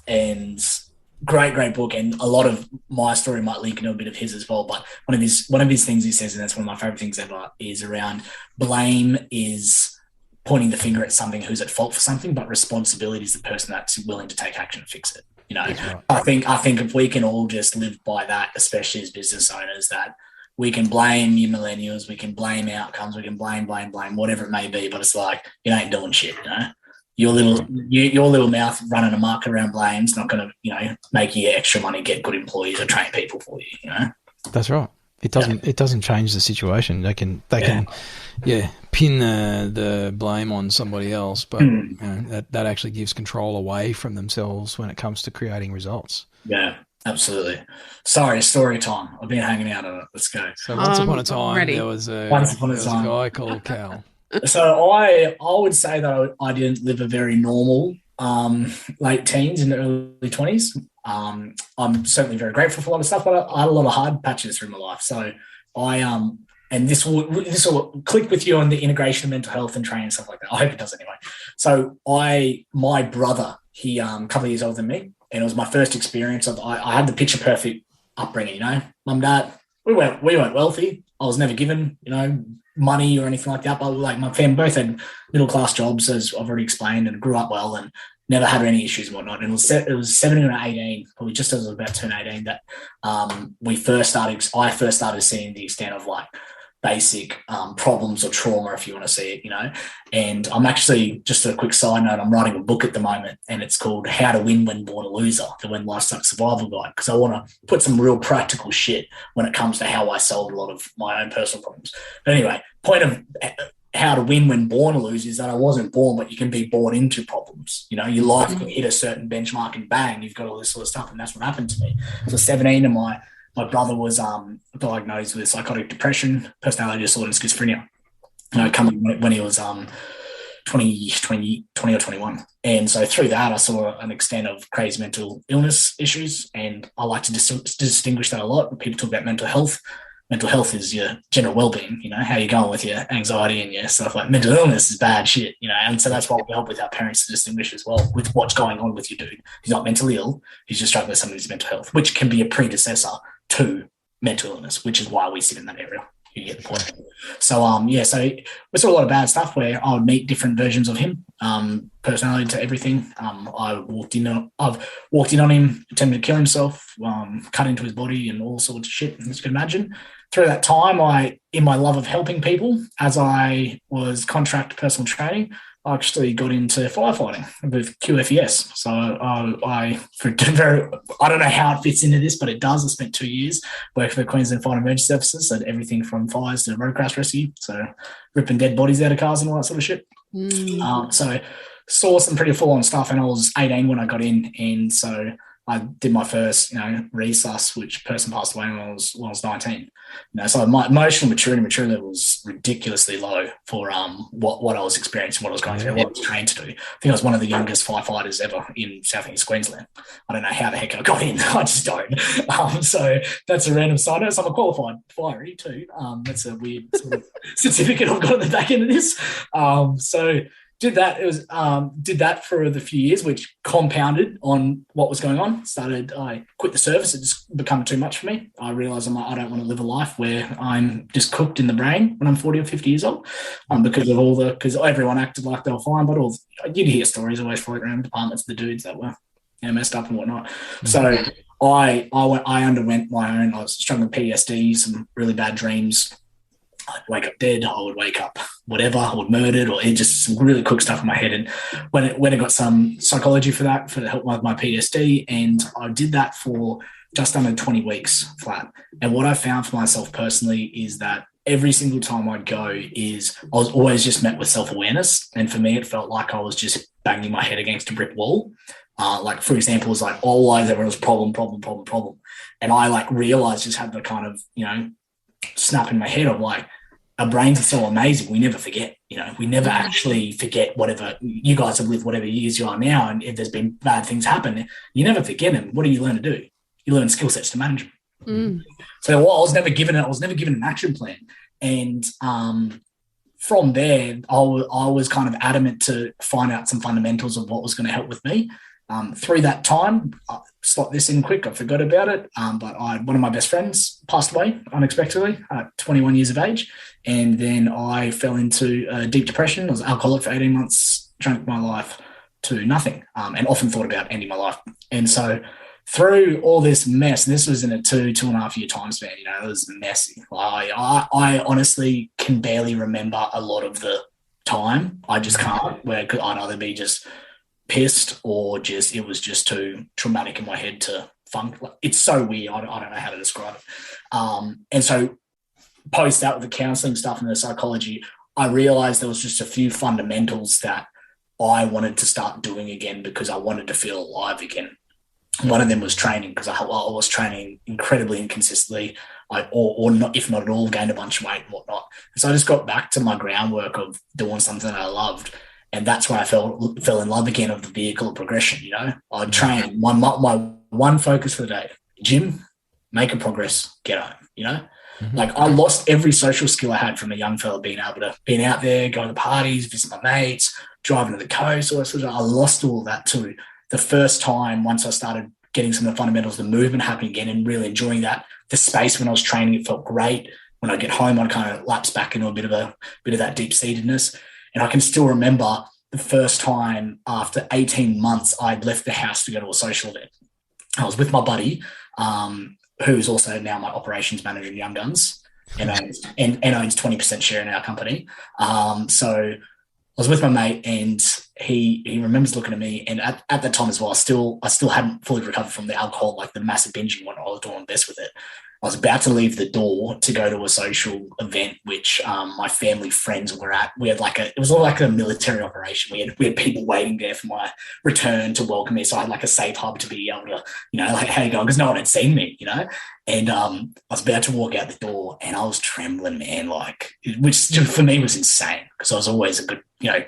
And great book. And a lot of my story might link into a bit of his as well. But one of his things he says, and that's one of my favorite things ever, is around blame is pointing the finger at something who's at fault for something, but responsibility is the person that's willing to take action and fix it. You know, right. I think if we can all just live by that, especially as business owners, that we can blame you millennials, we can blame outcomes, we can blame, whatever it may be, but it's like, you ain't doing shit, you know? Your little mouth running amok around blame's not going to, you know, make you extra money, get good employees or train people for you, you know? That's right. It doesn't change the situation. They can pin the blame on somebody else, but you know, that actually gives control away from themselves when it comes to creating results. Yeah, absolutely. Sorry, story time. I've been hanging out on it. Let's go. So once upon a time, there was a guy called Cal. So I would say that I didn't live a very normal late teens and early 20s. I'm certainly very grateful for a lot of stuff, but I had a lot of hard patches through my life. So and this will click with you on the integration of mental health and training and stuff like that. I hope it does anyway. So my brother, he a couple of years older than me, and it was my first experience of I had the picture perfect upbringing. You know, mum, dad, we weren't wealthy. I was never given, you know, money or anything like that. But like my family both had middle class jobs, as I've already explained, and grew up well and never had any issues and whatnot. And it was 17 or 18, probably just as I was about to turn 18, that I first started seeing the extent of like basic problems or trauma, if you want to see it, you know. And I'm actually, just a quick side note, I'm writing a book at the moment, and it's called How to Win When Born a Loser, the When Life Sucks Survival Guide, because I want to put some real practical shit when it comes to how I solved a lot of my own personal problems. But anyway, point of how to win when born a loser is that I wasn't born, but you can be born into problems. You know, your life can hit a certain benchmark and bang, you've got all this sort of stuff. And that's what happened to me. So 17, and my brother was diagnosed with psychotic depression, personality disorder, and schizophrenia. You know, coming when he was 20 or 21. And so through that, I saw an extent of crazy mental illness issues. And I like to distinguish that a lot. When people talk about mental health, mental health is your general well-being, you know, how you're going with your anxiety and your stuff. Like mental illness is bad shit, you know, and so that's why we help with our parents to distinguish as well with what's going on with your dude. He's not mentally ill, he's just struggling with somebody's mental health, which can be a predecessor to mental illness, which is why we sit in that area. You get the point. So, so we saw a lot of bad stuff where I would meet different versions of him, personality to everything. I've walked in on him, attempted to kill himself, cut into his body and all sorts of shit, as you can imagine. Through that time, in my love of helping people, as I was contract personal training, I actually got into firefighting with QFES. So I don't know how it fits into this, but it does. I spent 2 years working for Queensland Fire and Emergency Services, so everything from fires to road crash rescue, so ripping dead bodies out of cars and all that sort of shit. So saw some pretty full-on stuff, and I was 18 when I got in, and so I did my first, resus, which person passed away when I was 19. So my emotional maturity level was ridiculously low for what I was experiencing, what I was going through, what I was trained to do. I think I was one of the youngest firefighters ever in Southeast Queensland. I don't know how the heck I got in. I just don't. So that's a random side note. So I'm a qualified fiery too. That's a weird sort of certificate I've got at the back end of this. So did that. It was did that for the few years, which compounded on what was going on. I quit the service. It just become too much for me. I realized I don't want to live a life where I'm just cooked in the brain when I'm 40 or 50 years old, because everyone acted like they were fine, but you'd hear stories always floating around departments, the dudes that were messed up and whatnot. Mm-hmm. So I underwent my own. I was struggling with PTSD, some really bad dreams. I'd wake up dead. I would wake up whatever. I would murdered, or it just some really quick stuff in my head. And when I got some psychology for that, for help with my PTSD, and I did that for just under 20 weeks flat. And what I found for myself personally is that every single time I'd go I was always just met with self-awareness. And for me, it felt like I was just banging my head against a brick wall. Like, for example, it was like always there was problem. And I like realized, just had the kind of, snap in my head of like, our brains are so amazing. We never forget, we never actually forget whatever you guys have lived, whatever years you are now. And if there's been bad things happen, you never forget them. What do you learn to do? You learn skill sets to manage them. So I was never given an action plan. And from there, I was kind of adamant to find out some fundamentals of what was going to help with me. Through that time, slot this in quick, I forgot about it, but one of my best friends passed away unexpectedly at 21 years of age, and then I fell into a deep depression. I was alcoholic for 18 months, drank my life to nothing, and often thought about ending my life. And so through all this mess, and this was in a 2.5 year time span, it was messy. I honestly can barely remember a lot of the time. I just can't, where I'd either be just pissed or it was just too traumatic in my head to funk. It's so weird. I don't know how to describe it. And so post that with the counseling stuff and the psychology, I realized there was just a few fundamentals that I wanted to start doing again because I wanted to feel alive again. One of them was training, because I was training incredibly inconsistently, or not, if not at all, gained a bunch of weight and whatnot. So I just got back to my groundwork of doing something that I loved. And that's where I fell in love again of the vehicle of progression. I'd train my one focus for the day: gym, make a progress, get home. Mm-hmm. Like, I lost every social skill I had from a young fella, being out there, going to parties, visit my mates, driving to the coast, all that sort of stuff. I lost all of that too. The first time, once I started getting some of the fundamentals, the movement happening again, and really enjoying that, the space when I was training, it felt great. When I get home, I'd kind of lapse back into a bit of that deep-seatedness. And I can still remember the first time after 18 months, I'd left the house to go to a social event. I was with my buddy, who's also now my operations manager in Gunz, and owns 20% share in our company. So I was with my mate, and he remembers looking at me, and at that time as well, I still hadn't fully recovered from the alcohol, like the massive binging when I was doing best with it. I was about to leave the door to go to a social event, which my family friends were at. We had it was all like a military operation. We had people waiting there for my return to welcome me. So I had like a safe hub to be able to, like, how you going? Because no one had seen me, And I was about to walk out the door, and I was trembling, man, which for me was insane, because I was always a good,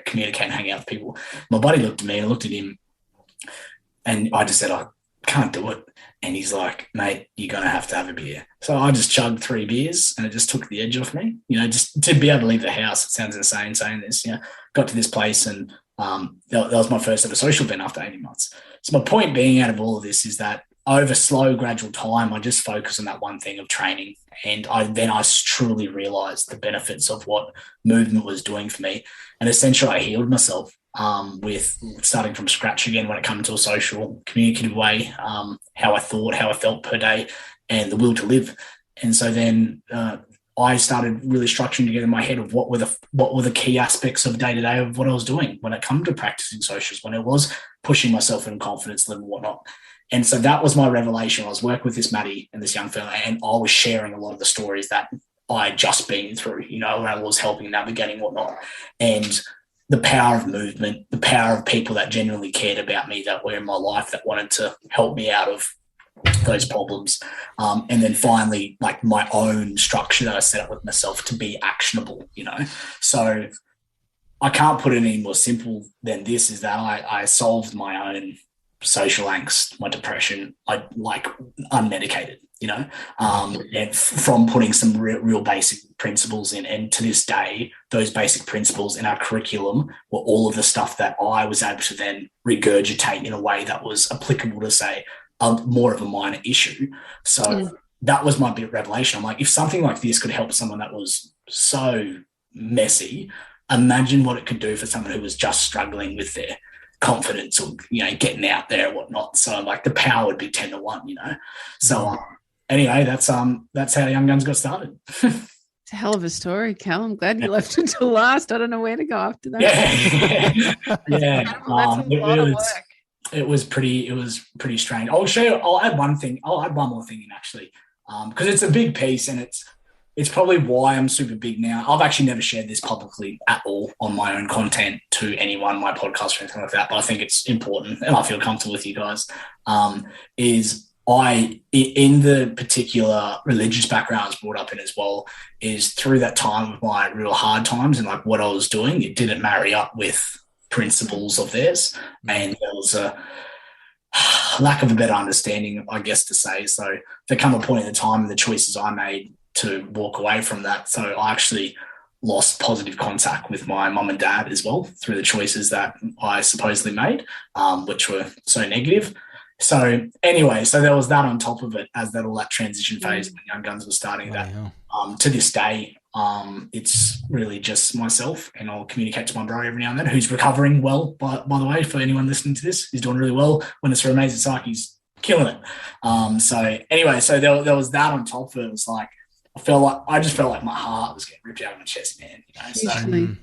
communicate and hang out with people. My buddy looked at me, and I looked at him, and I just said, I can't do it. And he's like, mate, you're going to have a beer. So I just chugged 3 beers, and it just took the edge off me, just to be able to leave the house. It sounds insane saying this, got to this place, and that was my first ever social event after 18 months. So my point being out of all of this is that over slow, gradual time, I just focused on that one thing of training. And I truly realized the benefits of what movement was doing for me. And essentially I healed myself with starting from scratch again when it comes to a social, communicative way, how I thought, how I felt per day, and the will to live. And so then I started really structuring together in my head of what were the key aspects of day-to-day of what I was doing when it come to practicing socials, when it was pushing myself in confidence level and whatnot. And so that was my revelation. I was working with this Maddie and this young fella, and I was sharing a lot of the stories that I had just been through, when I was helping, navigating whatnot. And the power of movement, the power of people that genuinely cared about me, that were in my life, that wanted to help me out of those problems. And then finally, like, my own structure that I set up with myself to be actionable, So I can't put it any more simple than this, is that I solved my own social angst, my depression, I like unmedicated, and from putting some real basic principles in. And to this day, those basic principles in our curriculum were all of the stuff that I was able to then regurgitate in a way that was applicable to, say, more of a minor issue. So that was my big revelation. I'm like, if something like this could help someone that was so messy, imagine what it could do for someone who was just struggling with their confidence or, getting out there and whatnot. So like the power would be 10 to 1, So anyway, that's how Young Gunz got started. It's a hell of a story, Cal. I'm glad you left it till last. I don't know where to go after that. Yeah. That's a lot of work. It was pretty strange. I'll add one more thing in, actually, because it's a big piece, and it's probably why I'm super big now. I've actually never shared this publicly at all on my own content to anyone, my podcast or anything like that, but I think it's important and I feel comfortable with you guys, is in the particular religious background I was brought up in as well, is through that time of my real hard times and like what I was doing, it didn't marry up with principles of theirs. And there was a lack of a better understanding, I guess, to say. So there come a point in the time and the choices I made to walk away from that. So I actually lost positive contact with my mum and dad as well through the choices that I supposedly made, which were so negative. So anyway, so there was that on top of it, as that all that transition phase when Young Gunz was starting. To this day, it's really just myself, and I'll communicate to my bro every now and then, who's recovering well, by the way, for anyone listening to this. He's doing really well. When it's for Amazing Psych, he's killing it. So anyway, so there was that on top of it. It was like, I just felt like my heart was getting ripped out of my chest, man. So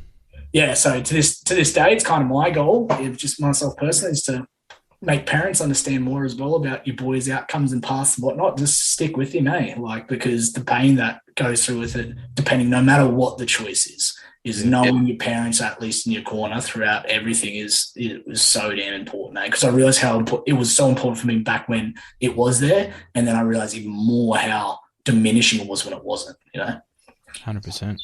yeah, so to this day, it's kind of my goal, just myself personally, is to make parents understand more as well about your boys' outcomes and paths and whatnot. Just stick with him, because the pain that goes through with it, depending, no matter what the choice is knowing your parents are at least in your corner throughout everything it was so damn important, because I realized how it was so important for me back when it was there, and then I realized even more how diminishing it was when it wasn't. 100%.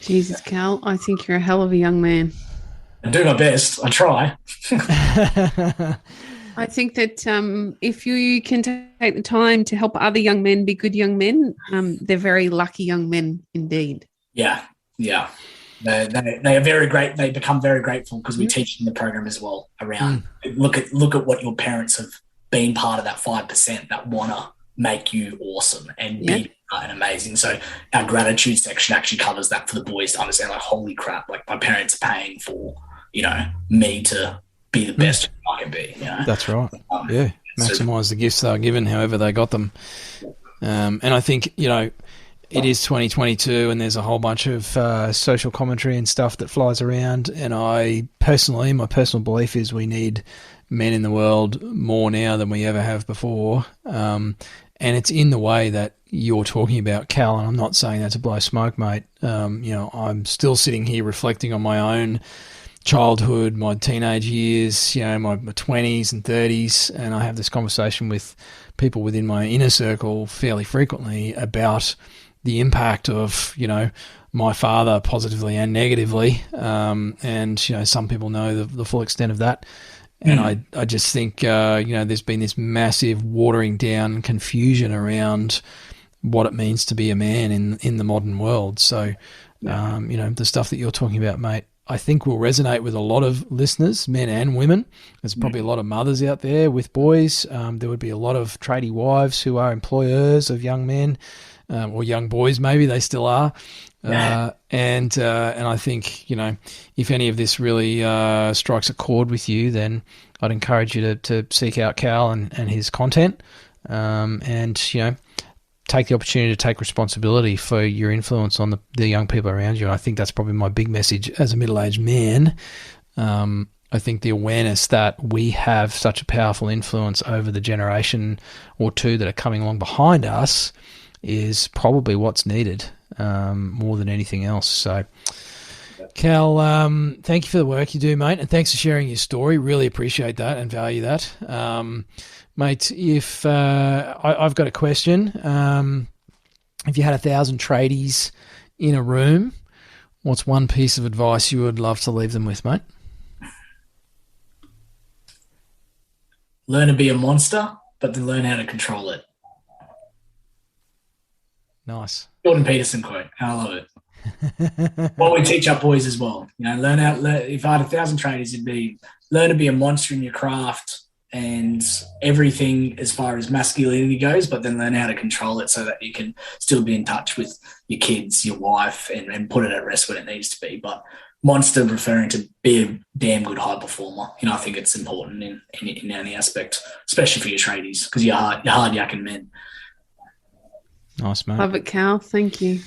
Jesus, Cal, I think you're a hell of a young man. I do my best. I try. I think that if you can take the time to help other young men be good young men, they're very lucky young men indeed. Yeah. They are very great. They become very grateful because we teach in the program as well around look at what your parents have been part of, that 5% that want to make you awesome and be and amazing. So our gratitude section actually covers that for the boys to understand, like, holy crap, like my parents are paying for, me to be the best I can be. That's right. Maximize the gifts they're given, however they got them. And I think, it is 2022 and there's a whole bunch of social commentary and stuff that flies around. And my personal belief is we need men in the world more now than we ever have before. And it's in the way that you're talking about, Cal, and I'm not saying that to blow smoke, mate. I'm still sitting here reflecting on my own childhood, my teenage years, my 20s and 30s, and I have this conversation with people within my inner circle fairly frequently about the impact of, my father positively and negatively, and, some people know the full extent of that. And I just think, there's been this massive watering down confusion around what it means to be a man in the modern world. So, the stuff that you're talking about, mate, I think will resonate with a lot of listeners, men and women. There's probably a lot of mothers out there with boys. There would be a lot of tradie wives who are employers of young men, or young boys, maybe they still are. And I think, if any of this really strikes a chord with you, then I'd encourage you to seek out Cal and his content, and take the opportunity to take responsibility for your influence on the young people around you. And I think that's probably my big message as a middle-aged man. I think the awareness that we have such a powerful influence over the generation or two that are coming along behind us is probably what's needed, more than anything else. So, Cal, thank you for the work you do, mate, and thanks for sharing your story. Really appreciate that and value that. Mate, if I've got a question. If you had 1,000 tradies in a room, what's one piece of advice you would love to leave them with, mate? learn to be a monster, but then learn how to control it. Nice. Jordan Peterson quote. I love it. What we teach our boys as well. Learn if I had 1,000 tradies, it'd be learn to be a monster in your craft and everything as far as masculinity goes, but then learn how to control it so that you can still be in touch with your kids, your wife, and put it at rest when it needs to be. But monster referring to be a damn good high performer. I think it's important in any aspect, especially for your tradies, because you're hard yakking men. Nice, mate. Love it, Cal. Thank you.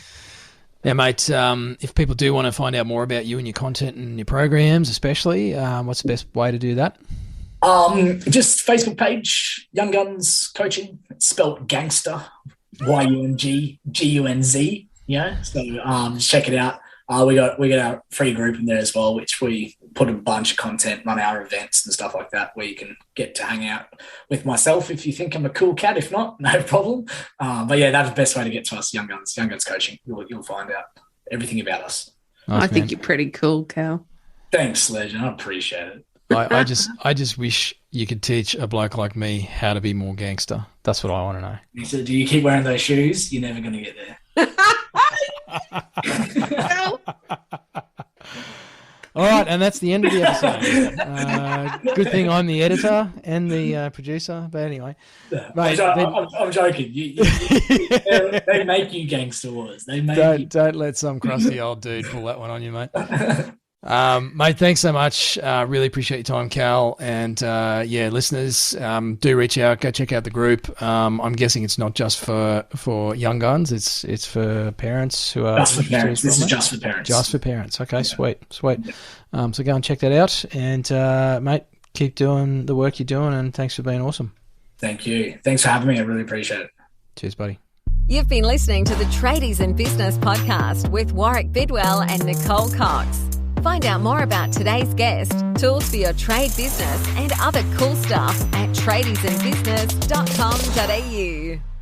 Yeah, mate, if people do want to find out more about you and your content and your programs especially, what's the best way to do that? Just Facebook page, Young Gunz Coaching. It's spelled gangster, YUNG, so just check it out. We got our free group in there as well, which we put a bunch of content, run our events and stuff like that, where you can get to hang out with myself if you think I'm a cool cat. If not, no problem. But yeah, that's the best way to get to us, Young Gunz Coaching. You'll find out everything about us. Nice, I think you're pretty cool, Cal. Thanks, legend. I appreciate it. I just wish you could teach a bloke like me how to be more gangster. That's what I want to know. So do you keep wearing those shoes? You're never going to get there. All right, and that's the end of the episode. Good thing I'm the editor and the producer, but anyway. Mate, I'm joking. They make you gangster wars. Don't let some crusty old dude pull that one on you, mate. Mate, thanks so much. Really appreciate your time, Cal. And listeners, do reach out. Go check out the group. I'm guessing it's not just for young guns. It's for parents who are just for parents. This is just for parents. Just for parents. Okay, yeah. Sweet. Yeah. So go and check that out. And mate, keep doing the work you're doing. And thanks for being awesome. Thank you. Thanks for having me. I really appreciate it. Cheers, buddy. You've been listening to the Tradies in Business podcast with Warwick Bidwell and Nicole Cox. Find out more about today's guest, tools for your trade business, and other cool stuff at tradiesinbusiness.com.au.